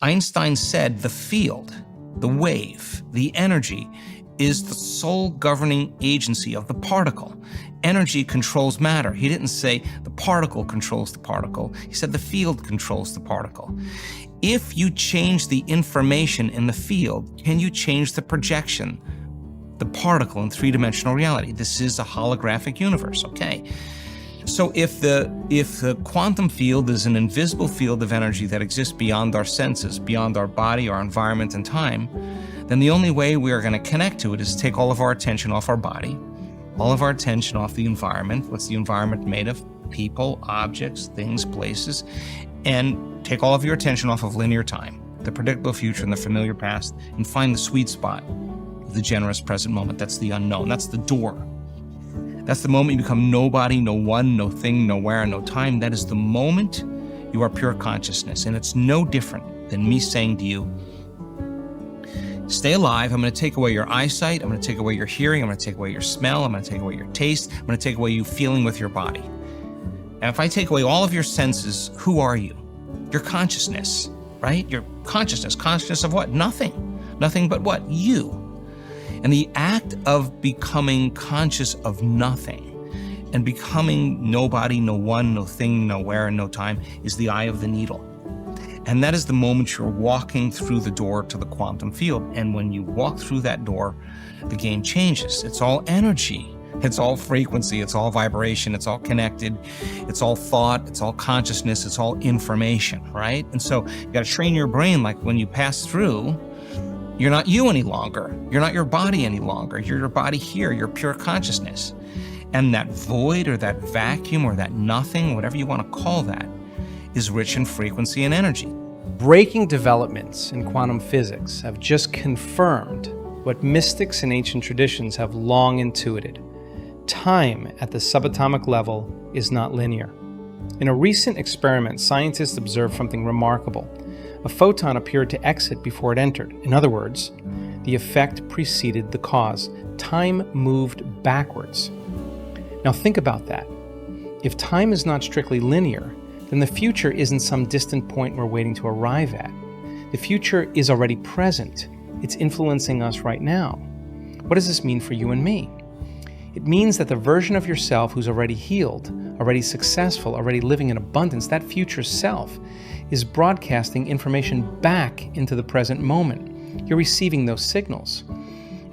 Einstein said the field, the wave, the energy is the sole governing agency of the particle. Energy controls matter. He didn't say the particle controls the particle. He said the field controls the particle. If you change the information in the field, can you change the projection, the particle in three-dimensional reality? This is a holographic universe, okay? So if the quantum field is an invisible field of energy that exists beyond our senses, beyond our body, our environment, and time, then the only way we are going to connect to it is take all of our attention off our body, all of our attention off the environment. What's the environment made of? People, objects, things, places, and take all of your attention off of linear time, the predictable future and the familiar past, and find the sweet spot of the generous present moment. That's the unknown. That's the door. That's the moment you become nobody, no one, no thing, nowhere, no time. That is the moment you are pure consciousness. And it's no different than me saying to you, stay alive. I'm going to take away your eyesight. I'm going to take away your hearing. I'm going to take away your smell. I'm going to take away your taste. I'm going to take away you feeling with your body. And if I take away all of your senses, who are you? Your consciousness, right? Your consciousness. Consciousness of what? Nothing. Nothing but what? You. And the act of becoming conscious of nothing and becoming nobody, no one, no thing, nowhere, and no time is the eye of the needle. And that is the moment you're walking through the door to the quantum field. And when you walk through that door, the game changes. It's all energy. It's all frequency. It's all vibration. It's all connected. It's all thought. It's all consciousness. It's all information, right? And so you got to train your brain like when you pass through, you're not you any longer. You're not your body any longer. You're your body here. You're pure consciousness. And that void or that vacuum or that nothing, whatever you want to call that, is rich in frequency and energy. Breaking developments in quantum physics have just confirmed what mystics and ancient traditions have long intuited. Time at the subatomic level is not linear. In a recent experiment, scientists observed something remarkable. A photon appeared to exit before it entered. In other words, the effect preceded the cause. Time moved backwards. Now think about that. If time is not strictly linear, then the future isn't some distant point we're waiting to arrive at. The future is already present. It's influencing us right now. What does this mean for you and me? It means that the version of yourself who's already healed, already successful, already living in abundance, that future self, is broadcasting information back into the present moment. You're receiving those signals.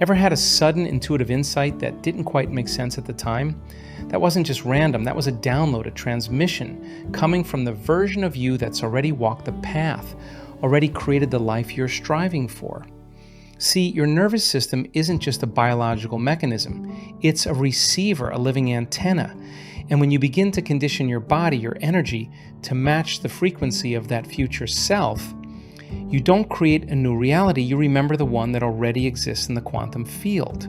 Ever had a sudden intuitive insight that didn't quite make sense at the time? That wasn't just random, that was a download, a transmission, coming from the version of you that's already walked the path, already created the life you're striving for. See, your nervous system isn't just a biological mechanism, it's a receiver, a living antenna. And when you begin to condition your body, your energy, to match the frequency of that future self, you don't create a new reality, you remember the one that already exists in the quantum field.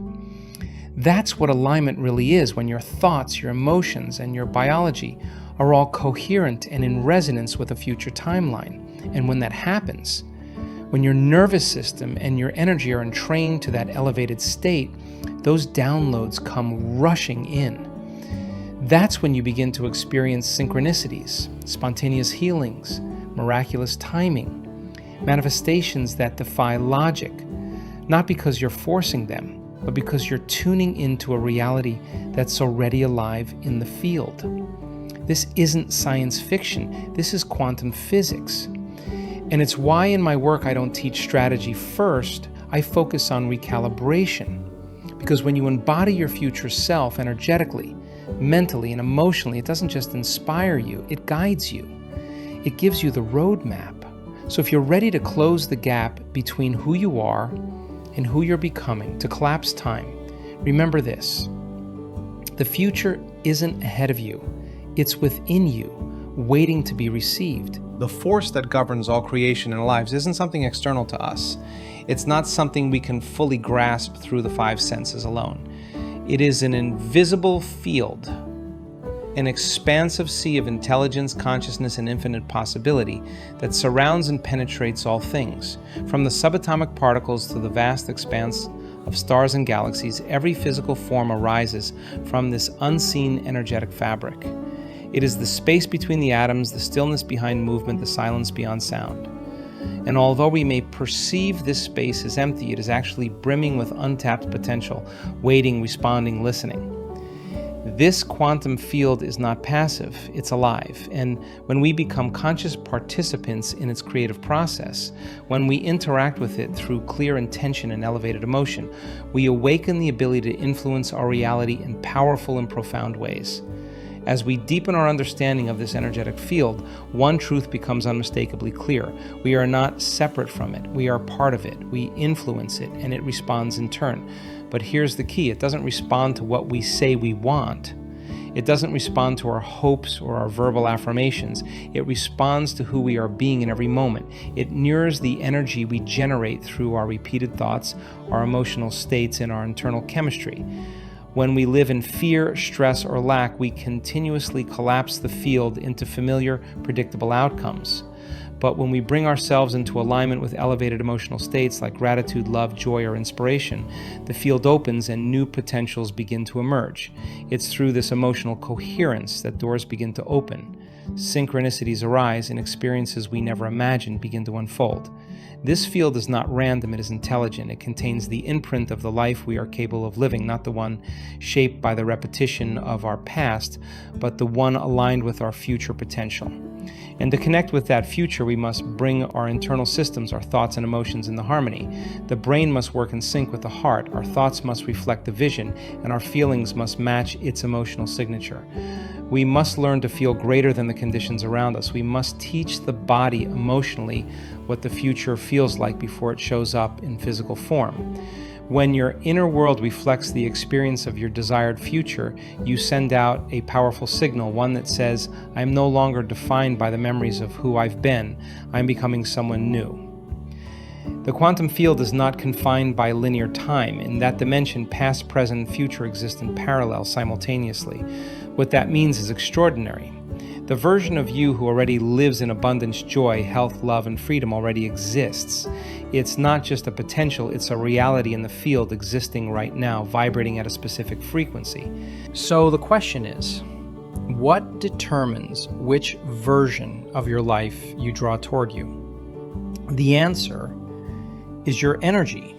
That's what alignment really is, when your thoughts, your emotions, and your biology are all coherent and in resonance with a future timeline. And when that happens, when your nervous system and your energy are entrained to that elevated state, those downloads come rushing in. That's when you begin to experience synchronicities, spontaneous healings, miraculous timing, manifestations that defy logic, not because you're forcing them, but because you're tuning into a reality that's already alive in the field. This isn't science fiction, this is quantum physics. And it's why in my work I don't teach strategy first, I focus on recalibration. Because when you embody your future self energetically, mentally and emotionally, it doesn't just inspire you, it guides you. It gives you the roadmap. So if you're ready to close the gap between who you are and who you're becoming, to collapse time, remember this. The future isn't ahead of you. It's within you, waiting to be received. The force that governs all creation and lives isn't something external to us. It's not something we can fully grasp through the five senses alone. It is an invisible field, an expansive sea of intelligence, consciousness, and infinite possibility that surrounds and penetrates all things. From the subatomic particles to the vast expanse of stars and galaxies, every physical form arises from this unseen energetic fabric. It is the space between the atoms, the stillness behind movement, the silence beyond sound. And although we may perceive this space as empty, it is actually brimming with untapped potential, waiting, responding, listening. This quantum field is not passive, it's alive. And when we become conscious participants in its creative process, when we interact with it through clear intention and elevated emotion, we awaken the ability to influence our reality in powerful and profound ways. As we deepen our understanding of this energetic field, one truth becomes unmistakably clear. We are not separate from it. We are part of it. We influence it, and it responds in turn. But here's the key. It doesn't respond to what we say we want. It doesn't respond to our hopes or our verbal affirmations. It responds to who we are being in every moment. It mirrors the energy we generate through our repeated thoughts, our emotional states, and our internal chemistry. When we live in fear, stress, or lack, we continuously collapse the field into familiar, predictable outcomes. But when we bring ourselves into alignment with elevated emotional states like gratitude, love, joy, or inspiration, the field opens and new potentials begin to emerge. It's through this emotional coherence that doors begin to open. Synchronicities arise and experiences we never imagined begin to unfold. This field is not random, it is intelligent. It contains the imprint of the life we are capable of living, not the one shaped by the repetition of our past, but the one aligned with our future potential. And to connect with that future, we must bring our internal systems, our thoughts and emotions into harmony. The brain must work in sync with the heart, our thoughts must reflect the vision, and our feelings must match its emotional signature. We must learn to feel greater than the conditions around us. We must teach the body emotionally what the future feels like before it shows up in physical form. When your inner world reflects the experience of your desired future, you send out a powerful signal, one that says, I am no longer defined by the memories of who I've been. I'm becoming someone new. The quantum field is not confined by linear time. In that dimension, past, present, and future exist in parallel simultaneously. What that means is extraordinary. The version of you who already lives in abundance, joy, health, love, and freedom already exists. It's not just a potential, it's a reality in the field existing right now, vibrating at a specific frequency. So the question is, what determines which version of your life you draw toward you? The answer is your energy,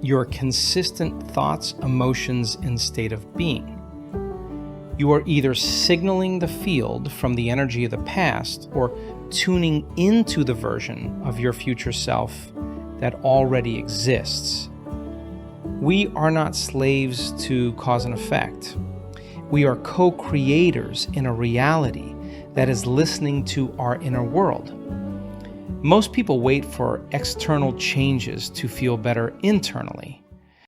your consistent thoughts, emotions, and state of being. You are either signaling the field from the energy of the past or tuning into the version of your future self that already exists. We are not slaves to cause and effect. We are co-creators in a reality that is listening to our inner world. Most people wait for external changes to feel better internally.